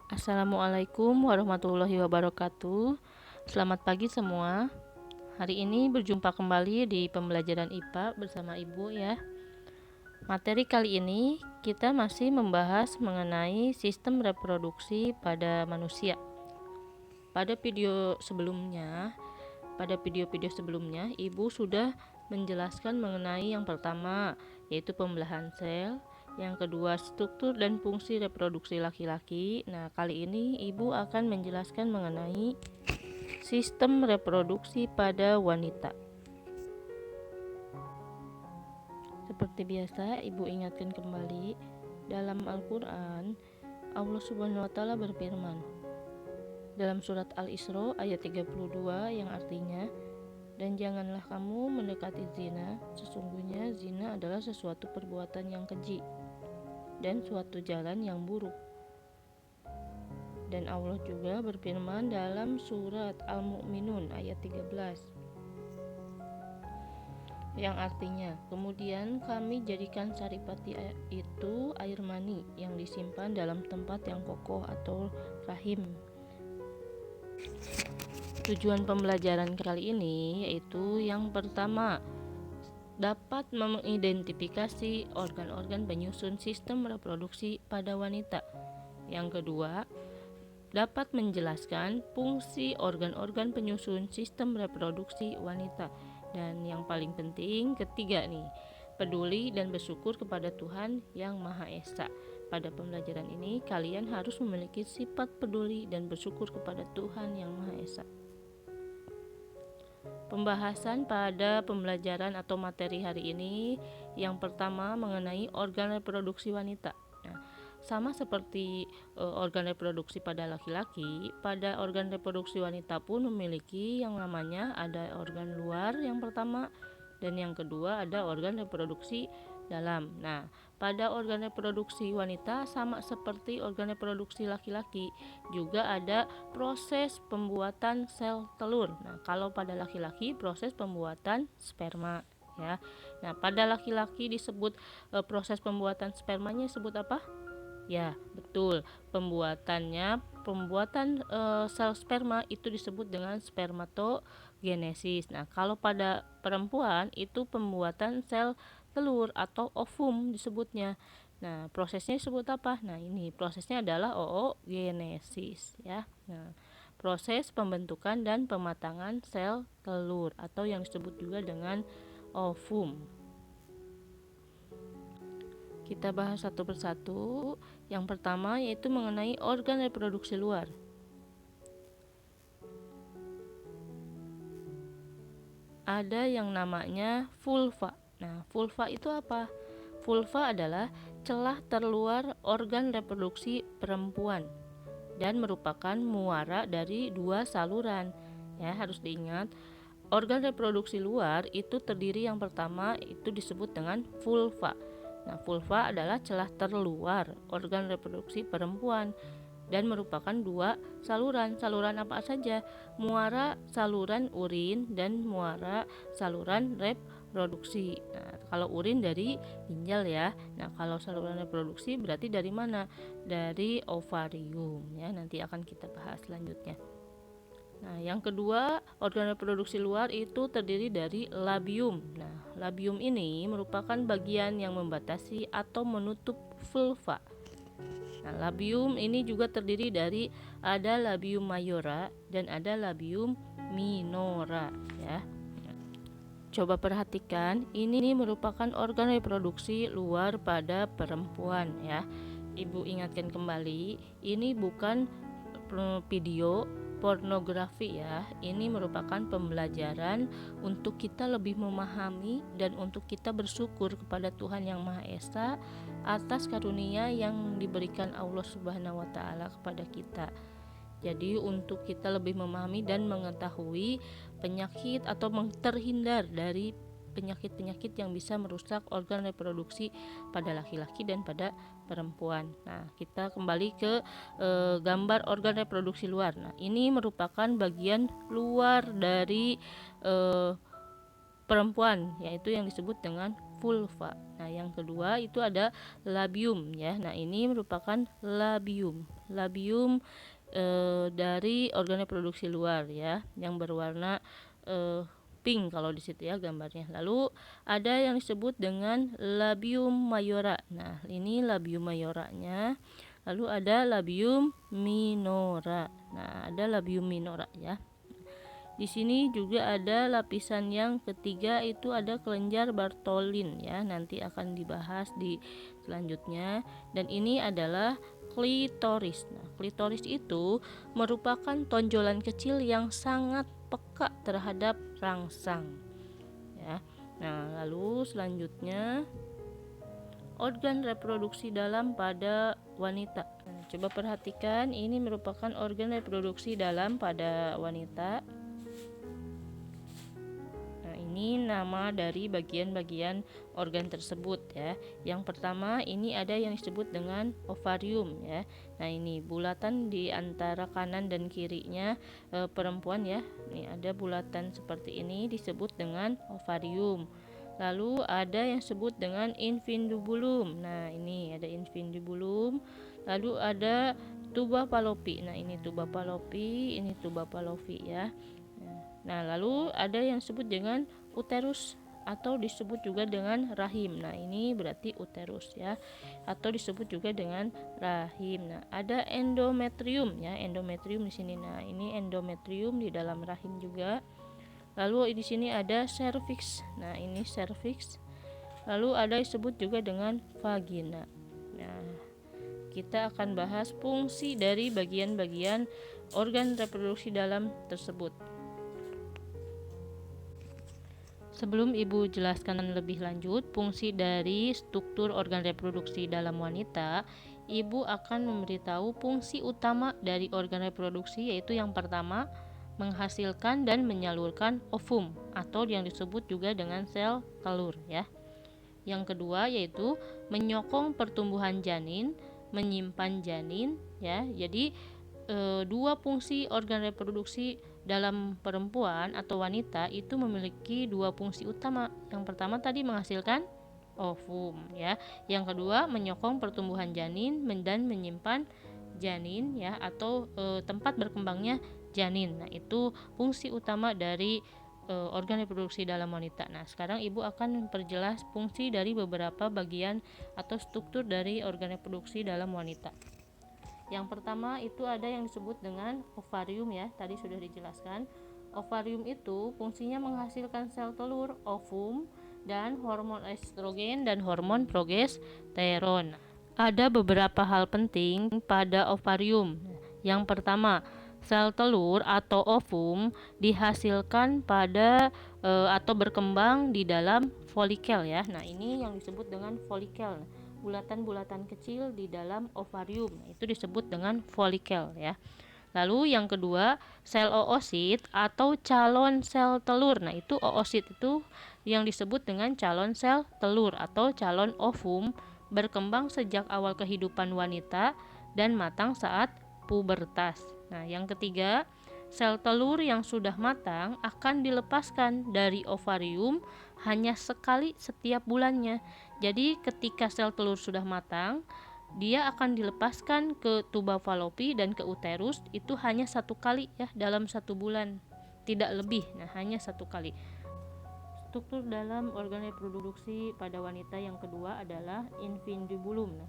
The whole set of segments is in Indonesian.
Assalamualaikum warahmatullahi wabarakatuh. Selamat pagi semua. Hari ini berjumpa kembali di pembelajaran IPA bersama Ibu ya. Materi kali ini kita masih membahas mengenai sistem reproduksi pada manusia. Pada video-video sebelumnya, Ibu sudah menjelaskan mengenai yang pertama, yaitu pembelahan sel, yang kedua struktur dan fungsi reproduksi laki-laki. Nah, kali ini Ibu akan menjelaskan mengenai sistem reproduksi pada wanita. Seperti biasa, Ibu ingatkan kembali, dalam Al-Quran, Allah Subhanahu wa Ta'ala berfirman dalam surat Al-Isra ayat 32 yang artinya, dan janganlah kamu mendekati zina, sesungguhnya zina adalah sesuatu perbuatan yang keji dan suatu jalan yang buruk. Dan Allah juga berfirman dalam surat Al-Mu'minun ayat 13 yang artinya, kemudian kami jadikan saripati itu air mani yang disimpan dalam tempat yang kokoh atau rahim. Tujuan pembelajaran kali ini yaitu yang pertama, dapat mengidentifikasi organ-organ penyusun sistem reproduksi pada wanita. Yang kedua, dapat menjelaskan fungsi organ-organ penyusun sistem reproduksi wanita. Dan yang paling penting ketiga nih, peduli dan bersyukur kepada Tuhan yang Maha Esa. Pada pembelajaran ini kalian harus memiliki sifat peduli dan bersyukur kepada Tuhan yang Maha Esa. Pembahasan pada pembelajaran atau materi hari ini yang pertama mengenai organ reproduksi wanita. Nah, sama seperti organ reproduksi pada laki-laki, pada organ reproduksi wanita pun memiliki yang namanya ada organ luar yang pertama, dan yang kedua ada organ reproduksi dalam. Nah, pada organ reproduksi wanita sama seperti organ reproduksi laki-laki, juga ada proses pembuatan sel telur. Nah, kalau pada laki-laki proses pembuatan sperma ya. Nah, pada laki-laki disebut proses pembuatan spermanya disebut apa? Ya, betul. Pembuatan sel sperma itu disebut dengan spermatogenesis. Nah, kalau pada perempuan itu pembuatan sel telur atau ovum disebutnya. Nah, prosesnya disebut apa? Nah, ini prosesnya adalah oogenesis ya. Nah, proses pembentukan dan pematangan sel telur atau yang disebut juga dengan ovum. Kita bahas satu persatu. Yang pertama yaitu mengenai organ reproduksi luar. Ada yang namanya vulva. Nah, vulva itu apa? Vulva adalah celah terluar organ reproduksi perempuan dan merupakan muara dari dua saluran. Ya, harus diingat, organ reproduksi luar itu terdiri yang pertama itu disebut dengan vulva. Nah, vulva adalah celah terluar organ reproduksi perempuan dan merupakan dua saluran. Saluran apa saja? Muara saluran urin dan muara saluran reproduksi. Nah, kalau urin dari ginjal ya. Nah, kalau saluran reproduksi berarti dari mana? Dari ovarium ya. Nanti akan kita bahas selanjutnya. Nah, yang kedua, organ reproduksi luar itu terdiri dari labium. Nah, labium ini merupakan bagian yang membatasi atau menutup vulva. Nah, labium ini juga terdiri dari ada labium mayora dan ada labium minora ya. Coba perhatikan, ini merupakan organ reproduksi luar pada perempuan ya. Ibu ingatkan kembali, ini bukan video pornografi ya. Ini merupakan pembelajaran untuk kita lebih memahami dan untuk kita bersyukur kepada Tuhan yang Maha Esa atas karunia yang diberikan Allah Subhanahu wa Ta'ala kepada kita. Jadi untuk kita lebih memahami dan mengetahui penyakit atau terhindar dari penyakit-penyakit yang bisa merusak organ reproduksi pada laki-laki dan pada perempuan. Nah, kita kembali ke gambar organ reproduksi luar. Nah, ini merupakan bagian luar dari perempuan, yaitu yang disebut dengan vulva. Nah, yang kedua itu ada labium ya. Nah, ini merupakan labium. Labium dari organ reproduksi luar ya, yang berwarna pink kalau di situ ya gambarnya. Lalu ada yang disebut dengan labium mayora. Nah, ini labium mayoranya. Lalu ada labium minora. Nah, ada labium minora ya. Di sini juga ada lapisan yang ketiga, itu ada kelenjar Bartholin ya, nanti akan dibahas di selanjutnya. Dan ini adalah klitoris. Nah, klitoris itu merupakan tonjolan kecil yang sangat peka terhadap rangsang ya. Nah, lalu selanjutnya organ reproduksi dalam pada wanita. Nah, coba perhatikan, ini merupakan organ reproduksi dalam pada wanita. Ini nama dari bagian-bagian organ tersebut ya. Yang pertama ini ada yang disebut dengan ovarium ya. Nah, ini bulatan di antara kanan dan kirinya perempuan ya. Ini ada bulatan seperti ini disebut dengan ovarium. Lalu ada yang disebut dengan infundibulum. Nah, ini ada infundibulum. Lalu ada tuba fallopi. Nah, ini tuba fallopi, ini tuba fallopi ya. Nah, lalu ada yang disebut dengan uterus atau disebut juga dengan rahim. Nah, ini berarti uterus ya, atau disebut juga dengan rahim. Nah, ada endometrium ya, endometrium di sini. Nah, ini endometrium di dalam rahim juga. Lalu di sini ada cervix. Nah, ini cervix. Lalu ada disebut juga dengan vagina. Nah, kita akan bahas fungsi dari bagian-bagian organ reproduksi dalam tersebut. Sebelum Ibu jelaskan lebih lanjut fungsi dari struktur organ reproduksi dalam wanita, Ibu akan memberitahu fungsi utama dari organ reproduksi, yaitu yang pertama, menghasilkan dan menyalurkan ovum atau yang disebut juga dengan sel telur ya. Yang kedua yaitu menyokong pertumbuhan janin, menyimpan janin ya. Jadi dua fungsi organ reproduksi dalam perempuan atau wanita itu memiliki dua fungsi utama. Yang pertama tadi menghasilkan ovum ya. Yang kedua menyokong pertumbuhan janin dan menyimpan janin ya, atau tempat berkembangnya janin. Nah, itu fungsi utama dari organ reproduksi dalam wanita. Nah, sekarang Ibu akan memperjelas fungsi dari beberapa bagian atau struktur dari organ reproduksi dalam wanita. Yang pertama itu ada yang disebut dengan ovarium ya, tadi sudah dijelaskan. Ovarium itu fungsinya menghasilkan sel telur, ovum, dan hormon estrogen dan hormon progesteron. Ada beberapa hal penting pada ovarium. Yang pertama, sel telur atau ovum dihasilkan pada atau berkembang di dalam folikel ya. Nah, ini yang disebut dengan folikel. Bulatan-bulatan kecil di dalam ovarium, itu disebut dengan folikel ya. Lalu yang kedua, sel oosit atau calon sel telur. Nah, itu oosit itu yang disebut dengan calon sel telur atau calon ovum, berkembang sejak awal kehidupan wanita dan matang saat pubertas. Nah, yang ketiga, sel telur yang sudah matang akan dilepaskan dari ovarium hanya sekali setiap bulannya. Jadi ketika sel telur sudah matang, dia akan dilepaskan ke tuba fallopi dan ke uterus itu hanya satu kali ya dalam satu bulan, tidak lebih. Nah, hanya satu kali. Struktur dalam organ reproduksi pada wanita yang kedua adalah infundibulum. Nah,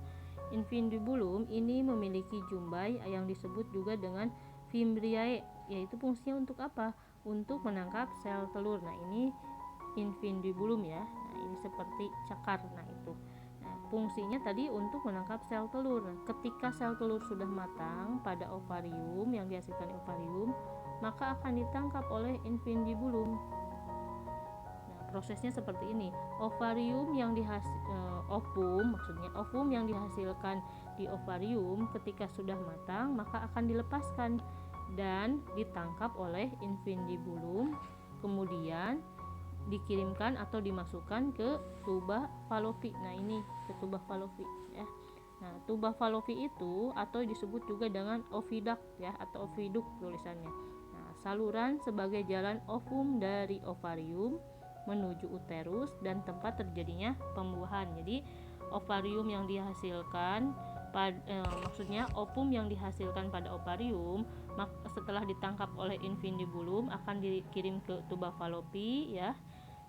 infundibulum ini memiliki jumbai yang disebut juga dengan fimbriae, yaitu fungsinya untuk apa? Untuk menangkap sel telur. Nah, ini infundibulum ya. Nah, ini seperti cakar. Nah, itu. Nah, fungsinya tadi untuk menangkap sel telur. Nah, ketika sel telur sudah matang pada ovarium yang dihasilkan ovarium, maka akan ditangkap oleh infundibulum. Nah, prosesnya seperti ini. Ovum yang dihasilkan di ovarium ketika sudah matang maka akan dilepaskan dan ditangkap oleh infundibulum, kemudian dikirimkan atau dimasukkan ke tuba fallopi. Nah, ini ke tuba fallopi ya. Nah, tuba fallopi itu atau disebut juga dengan oviduct ya, atau oviduk tulisannya. Nah, saluran sebagai jalan ovum dari ovarium menuju uterus dan tempat terjadinya pembuahan. Jadi ovarium yang dihasilkan maksudnya ovum yang dihasilkan pada ovarium setelah ditangkap oleh infundibulum akan dikirim ke tuba Fallopi ya.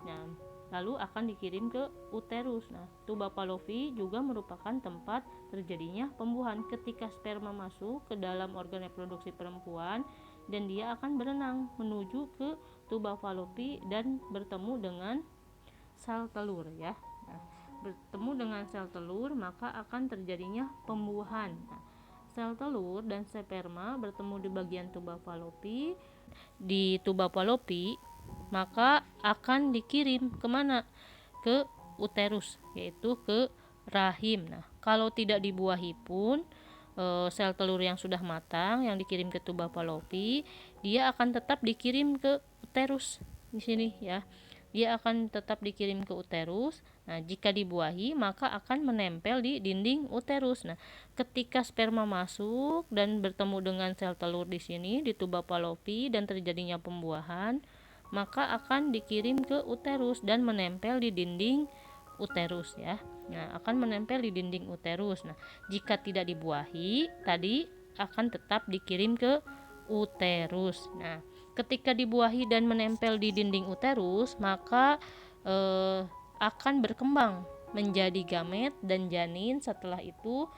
Nah, lalu akan dikirim ke uterus. Nah, tuba Fallopi juga merupakan tempat terjadinya pembuahan. Ketika sperma masuk ke dalam organ reproduksi perempuan dan dia akan berenang menuju ke tuba Fallopi dan bertemu dengan sel telur ya. Nah, bertemu dengan sel telur maka akan terjadinya pembuahan. Nah, sel telur dan sperma bertemu di bagian tuba Fallopi. Di tuba Fallopi maka akan dikirim kemana? Ke uterus, yaitu ke rahim. Nah, kalau tidak dibuahi pun sel telur yang sudah matang yang dikirim ke tuba Fallopi, dia akan tetap dikirim ke uterus di sini ya. Dia akan tetap dikirim ke uterus. Nah, jika dibuahi maka akan menempel di dinding uterus. Nah, ketika sperma masuk dan bertemu dengan sel telur di sini di tuba Fallopi dan terjadinya pembuahan, maka akan dikirim ke uterus dan menempel di dinding uterus ya. Nah, akan menempel di dinding uterus. Nah, jika tidak dibuahi tadi akan tetap dikirim ke uterus. Nah, ketika dibuahi dan menempel di dinding uterus maka akan berkembang menjadi gamet dan janin. Setelah itu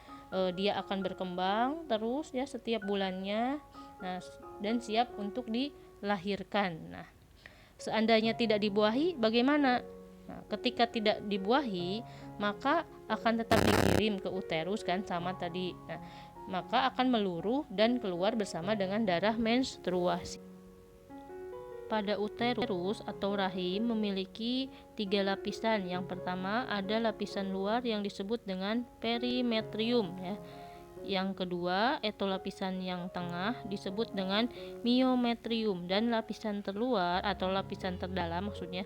dia akan berkembang terus ya setiap bulannya. Nah, dan siap untuk dilahirkan. Nah, seandainya tidak dibuahi bagaimana? Nah, ketika tidak dibuahi maka akan tetap dikirim ke uterus kan sama tadi. Nah, maka akan meluruh dan keluar bersama dengan darah menstruasi. Pada uterus atau rahim memiliki 3 lapisan. Yang pertama ada lapisan luar yang disebut dengan perimetrium ya. Yang kedua, lapisan yang tengah disebut dengan myometrium, dan lapisan terluar atau lapisan terdalam maksudnya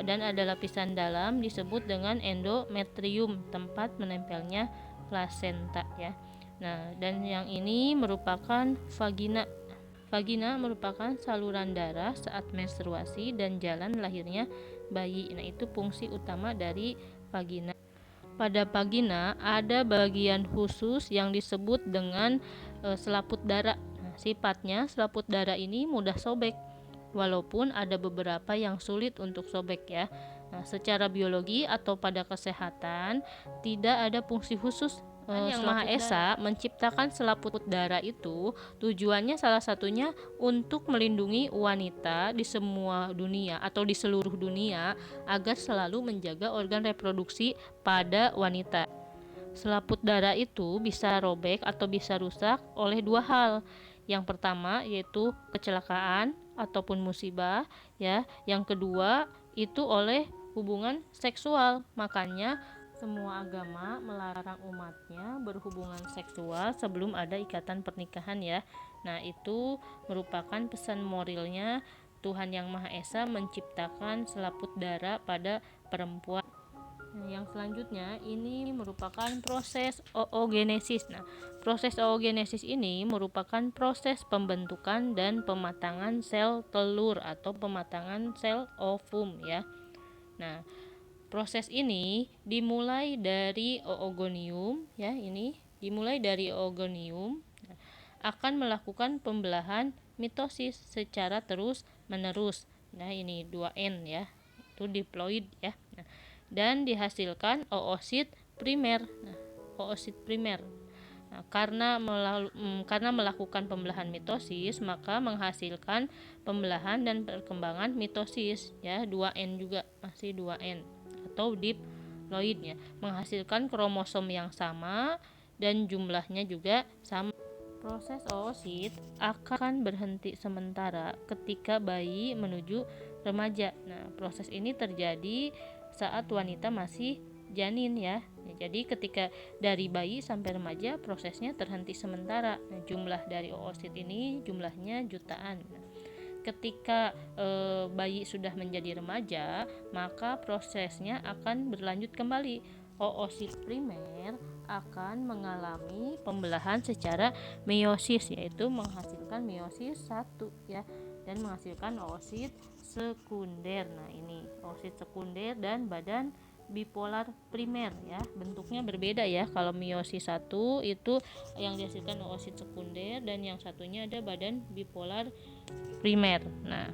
dan ada lapisan dalam disebut dengan endometrium, tempat menempelnya plasenta ya. Nah, dan yang ini merupakan vagina. Vagina merupakan saluran darah saat menstruasi dan jalan lahirnya bayi. Nah, itu fungsi utama dari vagina. Pada vagina ada bagian khusus yang disebut dengan selaput darah. Nah, sifatnya selaput darah ini mudah sobek, walaupun ada beberapa yang sulit untuk sobek ya. Nah, secara biologi atau pada kesehatan tidak ada fungsi khusus. Yang Maha Esa menciptakan selaput darah itu tujuannya salah satunya untuk melindungi wanita di semua dunia atau di seluruh dunia agar selalu menjaga organ reproduksi pada wanita. Selaput darah itu bisa robek atau bisa rusak oleh 2 hal. Yang pertama yaitu kecelakaan ataupun musibah ya. Yang kedua itu oleh hubungan seksual. Makanya semua agama melarang umatnya berhubungan seksual sebelum ada ikatan pernikahan ya. Nah, itu merupakan pesan moralnya Tuhan Yang Maha Esa menciptakan selaput darah pada perempuan. Nah, yang selanjutnya ini merupakan proses oogenesis. Nah, proses oogenesis ini merupakan proses pembentukan dan pematangan sel telur atau pematangan sel ovum ya. Nah, proses ini dimulai dari oogonium ya, ini dimulai dari oogonium akan melakukan pembelahan mitosis secara terus menerus. Nah, ini 2N ya. Itu diploid ya. Nah, dan dihasilkan oosit primer. Nah, oosit primer. Nah, karena melakukan pembelahan mitosis maka menghasilkan pembelahan dan perkembangan mitosis ya, 2N juga, masih 2N atau diploid ya, menghasilkan kromosom yang sama dan jumlahnya juga sama. Proses oosit akan berhenti sementara ketika bayi menuju remaja. Nah, proses ini terjadi saat wanita masih janin ya. Jadi ketika dari bayi sampai remaja prosesnya terhenti sementara. Nah, jumlah dari oosit ini jumlahnya jutaan. Nah, ketika bayi sudah menjadi remaja, maka prosesnya akan berlanjut kembali. Oosit primer akan mengalami pembelahan secara meiosis, yaitu menghasilkan meiosis 1 ya, dan menghasilkan oosit sekunder. Nah, ini oosit sekunder dan badan bipolar primer ya. Bentuknya berbeda ya. Kalau meiosis 1 itu yang dihasilkan oosit sekunder dan yang satunya ada badan bipolar primer. Nah,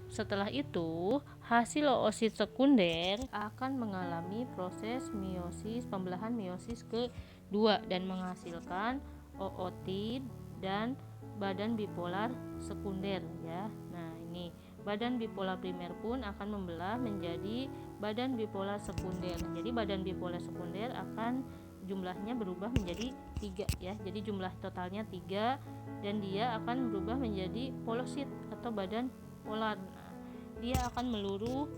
setelah itu hasil oosit sekunder akan mengalami proses meiosis, pembelahan meiosis kedua dan menghasilkan ootid dan badan bipolar sekunder ya. Nah, ini badan bipolar primer pun akan membelah menjadi badan bipolar sekunder. Jadi badan bipolar sekunder akan jumlahnya berubah menjadi 3 ya. Jadi jumlah totalnya 3 dan dia akan berubah menjadi polosit atau badan polar. Nah, dia akan meluruh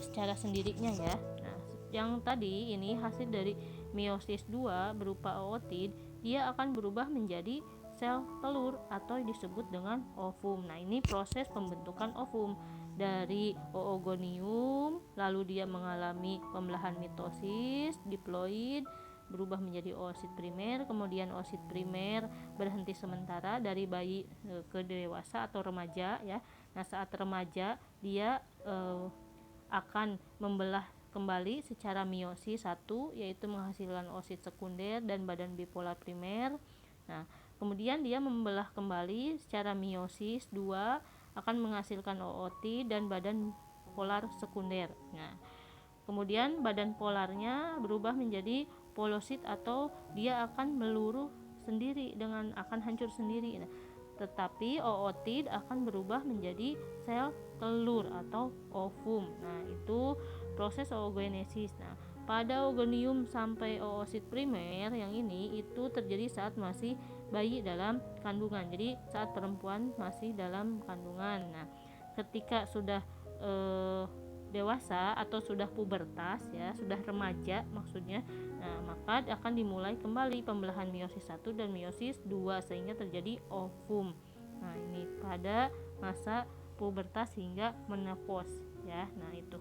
secara sendirinya ya. Nah, yang tadi ini hasil dari meiosis 2 berupa ootid, dia akan berubah menjadi sel telur atau disebut dengan ovum. Nah, ini proses pembentukan ovum dari oogonium, lalu dia mengalami pembelahan mitosis, diploid, berubah menjadi oosit primer, kemudian oosit primer berhenti sementara dari bayi ke dewasa atau remaja ya. Nah, saat remaja dia akan membelah kembali secara meiosis 1 yaitu menghasilkan oosit sekunder dan badan bipolar primer. Nah, kemudian dia membelah kembali secara meiosis 2 akan menghasilkan ootid dan badan polar sekunder. Nah, kemudian badan polarnya berubah menjadi polosit atau dia akan meluruh sendiri dengan akan hancur sendiri. Nah, tetapi ootid akan berubah menjadi sel telur atau ovum. Nah, itu proses oogenesis. Nah, pada oogonium sampai oosit primer yang ini itu terjadi saat masih bayi dalam kandungan. Jadi saat perempuan masih dalam kandungan. Nah, ketika sudah dewasa atau sudah pubertas ya, sudah remaja maksudnya. Nah, maka akan dimulai kembali pembelahan meiosis 1 dan meiosis 2 sehingga terjadi ovum. Nah, ini pada masa pubertas hingga menopause ya. Nah, itu.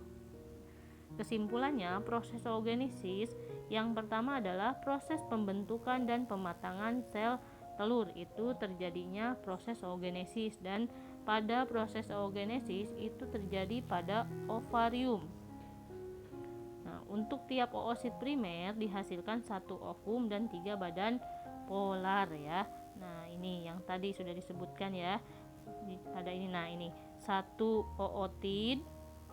Kesimpulannya, proses oogenesis yang pertama adalah proses pembentukan dan pematangan sel telur. Itu terjadinya proses oogenesis dan pada proses oogenesis itu terjadi pada ovarium. Nah, untuk tiap oosit primer dihasilkan 1 ovum dan 3 badan polar ya. Nah, ini yang tadi sudah disebutkan ya. Pada ini, nah ini 1 ootid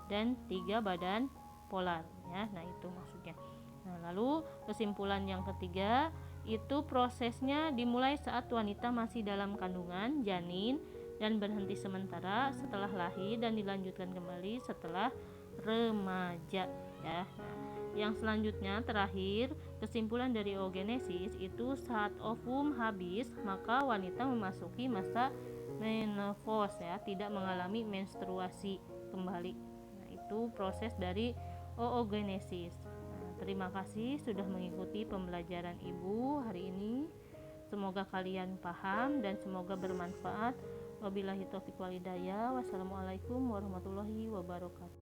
dan 3 badan polar ya. Nah, itu maksudnya. Nah, lalu kesimpulan yang ketiga itu prosesnya dimulai saat wanita masih dalam kandungan janin dan berhenti sementara setelah lahir dan dilanjutkan kembali setelah remaja ya. Nah, yang selanjutnya terakhir kesimpulan dari oogenesis itu saat ovum habis maka wanita memasuki masa menopause ya, tidak mengalami menstruasi kembali. Nah, itu proses dari oogenesis. Nah, terima kasih sudah mengikuti pembelajaran Ibu hari ini. Semoga kalian paham dan semoga bermanfaat. Wabillahi taufiq wal hidayah. Wassalamualaikum warahmatullahi wabarakatuh.